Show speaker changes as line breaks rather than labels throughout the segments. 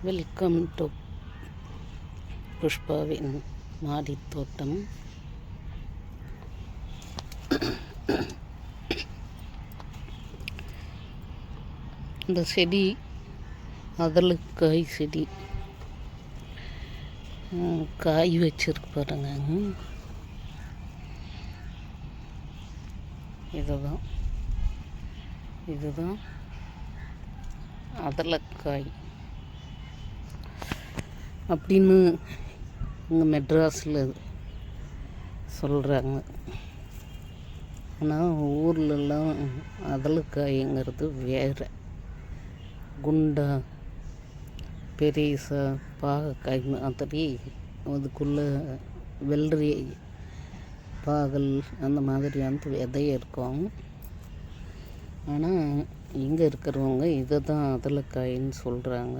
Welcome to புஷ்பாவின் மாடித் தோட்டம். இந்த செடி அதலுக்காய் செடி, காய் வச்சிருக்கு பாருங்க. இதுதான் அதலக்காய் அப்படின்னு இங்கே மெட்ராஸில் சொல்கிறாங்க. ஆனால் ஊர்லெலாம் அதலக்காய்ங்கிறது வேறு. குண்டா பெரிசா பாகக்காய் மாதிரி அதுக்குள்ளே வெள்ளரி பாகல் அந்த மாதிரி அந்த விதை இருக்கும். ஆனால் இங்கே இருக்கிறவங்க இதை தான் அதலக்காயின்னு சொல்கிறாங்க.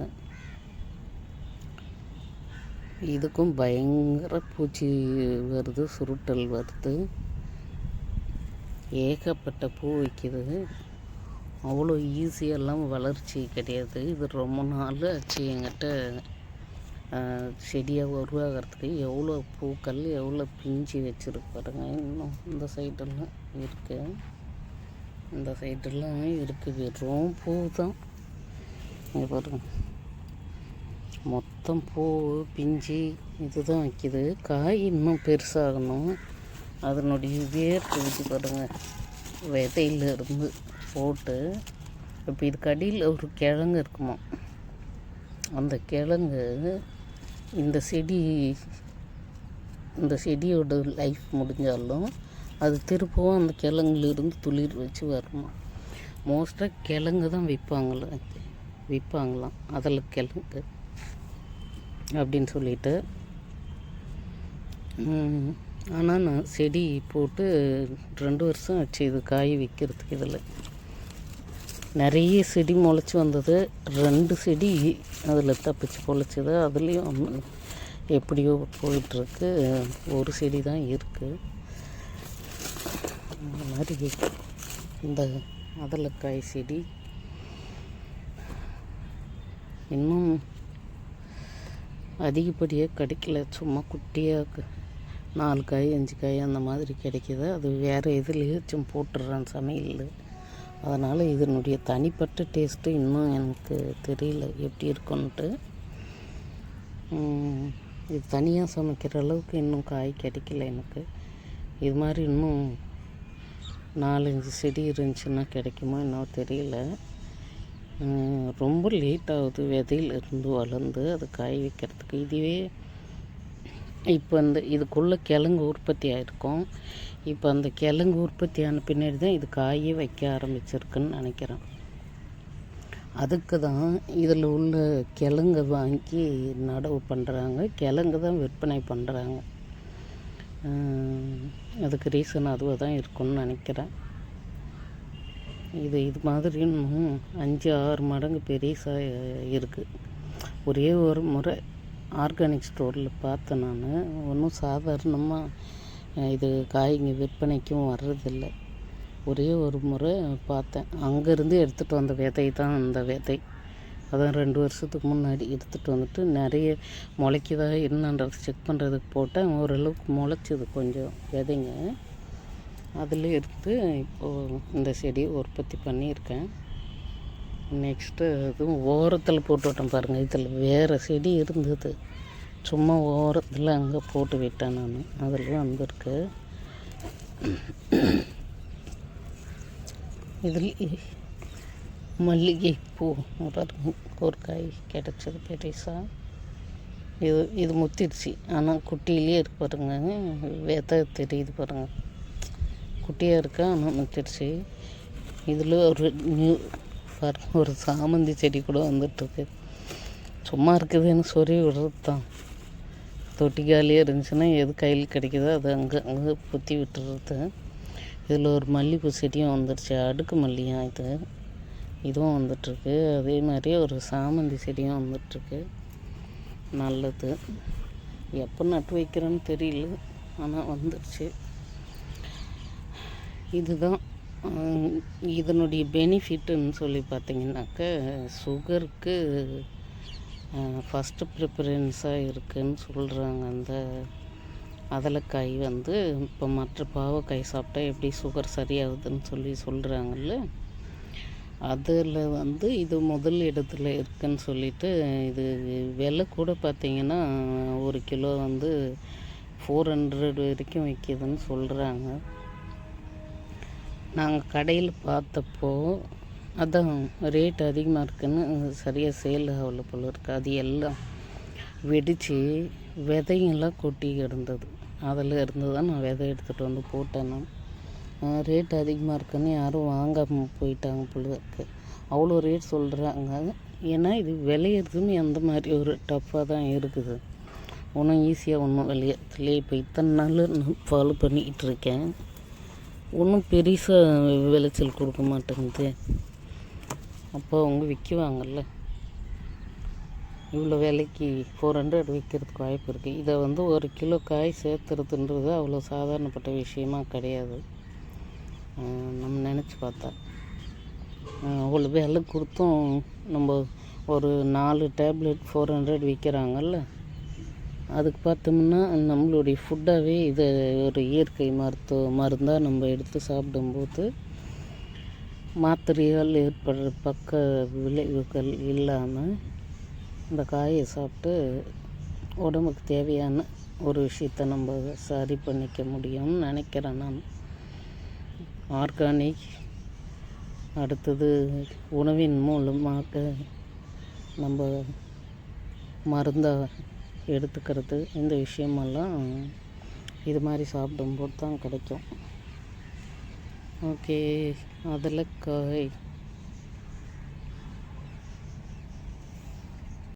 இதுக்கும் பயங்கர பூச்சி வருது, சுருட்டல் வருது, ஏகப்பட்ட பூ வைக்கிது. அவ்வளோ ஈஸியெல்லாம் வளர்ச்சி கிடையாது. இது ரொம்ப நாள் ஆச்சு என்கிட்ட செடியாக உருவாகிறதுக்கு. எவ்வளோ பூக்கள், எவ்வளோ பிஞ்சு வச்சுருக்கு பாருங்க. இன்னும் இந்த சைடெல்லாம் இருக்குது, இந்த சைடெல்லாம் இருக்குது. வெறும் பூ தான் இங்கே பாருங்க. மொத்தம் பூ பிஞ்சு இது தான் வைக்கிது. காய் இன்னும் பெருசாகணும். அதனுடைய வேர் பகுதி பாருங்கள், விதையிலிருந்து போட்டு இப்போ இதுக்கு அடியில் ஒரு கிழங்கு இருக்குமா. அந்த கிழங்கு இந்த செடியோட லைஃப் முடிஞ்சாலும் அது திருப்பவும் அந்த கிழங்குலேருந்து துளிர் வச்சு வரணும். மோஸ்ட்டாக கிழங்கு தான் விற்பாங்களாம் அதில் கிழங்கு அப்படின்னு சொல்லிட்டு. ஆனால் நான் செடி போட்டு 2 வருஷம் ஆச்சு இது காய் வைக்கிறதுக்கு. இதில் நிறைய செடி முளைச்சி வந்தது. 2 செடி அதில் தப்பிச்சு பொழைச்சிது. அதுலேயும் எப்படியோ போயிட்டுருக்கு. ஒரு செடி தான் இருக்குது. அந்த மாதிரி இந்த அதலக்காய் செடி இன்னும் அதிகப்படியாக கிடைக்கல. சும்மா குட்டியாக 4 காய் 5 காய் அந்த மாதிரி கிடைக்கிது. அது வேறு எதுலேயும் போட்டுடுறேன் சமையல். அதனால் இதனுடைய தனிப்பட்ட டேஸ்ட்டு இன்னும் எனக்கு தெரியல எப்படி இருக்குன்ட்டு. இது தனியாக சமைக்கிற அளவுக்கு இன்னும் காய் கிடைக்கல எனக்கு. இது மாதிரி இன்னும் 4-5 செடி இருந்துச்சுன்னா கிடைக்குமா இன்னும் தெரியல. ரொம்ப லேட் ஆகுது விதையிலிருந்து வளர்ந்து அது காய் வைக்கிறதுக்கு. இதுவே இப்போ இதுக்குள்ளே கிழங்கு உற்பத்தி ஆகிருக்கும். இப்போ அந்த கிழங்கு உற்பத்தி ஆன பின்னாடி தான் இது காயே வைக்க ஆரம்பிச்சிருக்குன்னு நினைக்கிறேன். அதுக்கு தான் இதில் உள்ள கிழங்கை வாங்கி நடவு பண்ணுறாங்க. கிழங்கு தான் விற்பனை பண்ணுறாங்க. அதுக்கு ரீசன் அதுவாக தான் இருக்குன்னு நினைக்கிறேன். இது மாதிரி இன்னும் 5-6 மடங்கு பெருசாக இருக்குது. ஒரே ஒரு முறை ஆர்கானிக் ஸ்டோரில் பார்த்தேன் நான். ஒன்றும் சாதாரணமாக இது காய்ங்க விற்பனைக்கும் வர்றதில்லை. ஒரே ஒரு முறை பார்த்தேன். அங்கேருந்து எடுத்துகிட்டு வந்த விதை தான் அந்த விதை. அதான் 2 வருஷத்துக்கு முன்னாடி எடுத்துகிட்டு வந்துட்டு நிறைய முளைக்குதா என்னன்றது செக் பண்ணுறதுக்கு போட்டேன். ஓரளவுக்கு முளைச்சிது கொஞ்சம் விதைங்க. அதில் எடுத்து இப்போது இந்த செடியை உற்பத்தி பண்ணியிருக்கேன். நெக்ஸ்ட்டு அதுவும் ஓரத்தில் போட்டு விட்டேன் பாருங்கள். இதில் வேறு செடி இருந்தது, சும்மா ஓரத்தில் அங்கே போட்டு விட்டேன் நான். அதில் வந்திருக்கு. இதில் மல்லிகை பூ பாருங்க, ஒரு காய் கிடச்சது பெருசாக. இது முத்திடுச்சு. ஆனால் குட்டியிலே இருக்கு பாருங்க, விதை தெரியுது பாருங்கள். குட்டியாக இருக்கா, ஆனால் முத்திடுச்சு. இதில் ஒரு சாமந்தி செடி கூட வந்துட்டுருக்கு. சும்மா இருக்குதுன்னு சொருவி விடுறது தான். தொட்டி காலியாக இருந்துச்சுன்னா எது கையில் கிடைக்குதோ அது அங்கே புத்தி விட்டுறது. இதில் ஒரு மல்லிகைப்பூ செடியும் வந்துடுச்சு, அடுக்கு மல்லியாக இதுவும் வந்துட்டுருக்கு. அதே மாதிரி ஒரு சாமந்தி செடியும் வந்துட்டுருக்கு. நல்லது. எப்போ நட்டு வைக்கிறேன்னு தெரியல, ஆனால் வந்துடுச்சு. இதுதான் இதனுடைய பெனிஃபிட்டுன்னு சொல்லி பார்த்திங்கனாக்க, சுகருக்கு ஃபஸ்ட்டு ப்ரிஃபரன்ஸாக இருக்குதுன்னு சொல்கிறாங்க. அந்த அதலக்காய் வந்து இப்போ மற்ற பாவக்காய் சாப்பிட்டா எப்படி சுகர் சரியாகுதுன்னு சொல்கிறாங்கல்ல, அதில் வந்து இது முதல் இடத்துல இருக்குதுன்னு சொல்லிட்டு, இது விலை கூட பார்த்திங்கன்னா 1 கிலோ வந்து 400 வரைக்கும் விற்கிதுன்னு சொல்கிறாங்க. நாங்கள் கடையில் பார்த்தப்போ அதான் ரேட் அதிகமாக இருக்குதுன்னு சரியாக சேல் ஆகல போல இருக்குது. அது எல்லாம் வெடித்து விதைங்கெல்லாம் கொட்டி கிடந்தது. அதில் இருந்து தான் நான் விதை எடுத்துகிட்டு வந்து போட்டேன். நான் ரேட் அதிகமாக இருக்குதுன்னு யாரும் வாங்காமல் போயிட்டாங்க போல இருக்கு. அவ்வளோ ரேட் சொல்கிறாங்க. ஏன்னா இது விளையிறதுன்னு எந்த மாதிரி ஒரு டஃப்பாக தான் இருக்குது. ஒன்றும் ஈஸியாக ஒன்றும் விளையத்துலேயே இப்போ இத்தனை நாள் நான் ஃபாலோ பண்ணிக்கிட்டு இருக்கேன். ஒன்றும் பெருசாக விளைச்சல் கொடுக்க மாட்டேங்குது. அப்போ அவங்க விற்குவாங்கல்ல, இவ்வளோ விலைக்கு 400 விற்கிறதுக்கு வாய்ப்பு இருக்குது. இதை வந்து 1 கிலோ காய் சேர்த்துறதுன்றது அவ்வளோ சாதாரணப்பட்ட விஷயமா கிடையாது. நம்ம நினச்சி பார்த்தா அவ்வளோ விலை கொடுத்தும் நம்ம ஒரு 4 டேப்லெட் 400 விற்கிறாங்கல்ல, அதுக்கு பார்த்தோம்னா நம்மளுடைய ஃபுட்டாகவே இதை ஒரு இயற்கை மருந்தாக நம்ம எடுத்து சாப்பிடும்போது மாத்திரையால் ஏற்படுற பக்க விளைவுகள் இல்லாமல் இந்த காயை சாப்பிட்டு உடம்புக்கு தேவையான ஒரு விஷயத்தை நம்ம சரி பண்ணிக்க முடியும்னு நினைக்கிறேன் நான். ஆர்கானிக், அடுத்தது உணவின் மூலமாக நம்ம மருந்தாக எடுத்துக்கிறது, இந்த விஷயமெல்லாம் இது மாதிரி சாப்பிடும்போது தான் கிடைக்கும். ஓகே, அதலக்காய்